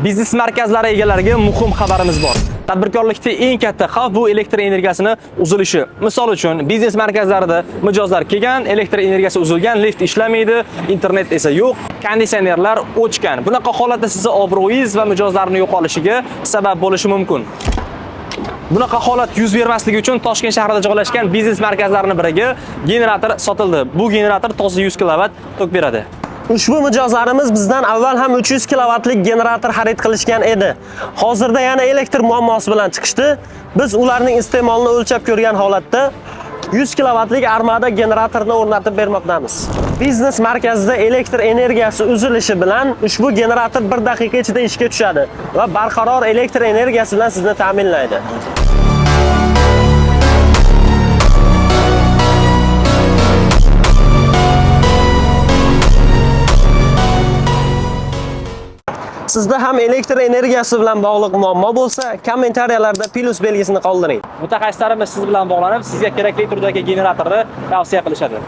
Biznes markazlari egalariga muhim xabarimiz bor. Tadbirkorlikda eng katta xavf bu elektr energiyasini uzilishi. Misol uchun, biznes markazlarida mijozlar kelgan, elektr energiyasi uzilgan, lift ishlamaydi, internet esa yo'q, konditsionerlar o'chgan. Bunaqa holatda sizni obro'yingiz va mijozlarning yo'qolishiga sabab bo'lishi mumkin. Bunaqa holat yuz bermasligi uchun Toshkent shahrida joylashgan biznes markazlarining biriga generator sotildi. Bu generator toza 100 kW tok beradi. Ushbu mijozlarimiz bizdan avval ham 300 kWlik generator xarid qilishgan edi. Hozirda yana elektr muammosi bilan chiqishdi. Biz ularning iste'molini o'lchab ko'rgan holatda 100 kWlik armada generatorni o'rnatib bermoqdamiz. Biznes markazida elektr energiyasi uzilishi bilan ushbu generator 1 daqiqa ichida ishga tushadi va barqaror elektr energiyasi bilan sizni ta'minlaydi. Sizda ham elektr energiyasi bilan bog'liq muammo bo'lsa, kommentariyalarda plus belgisini qoldiring. Mutaxassislarimiz siz bilan bog'lanib, sizga kerakli turdagi generatorni tavsiya qilishadi.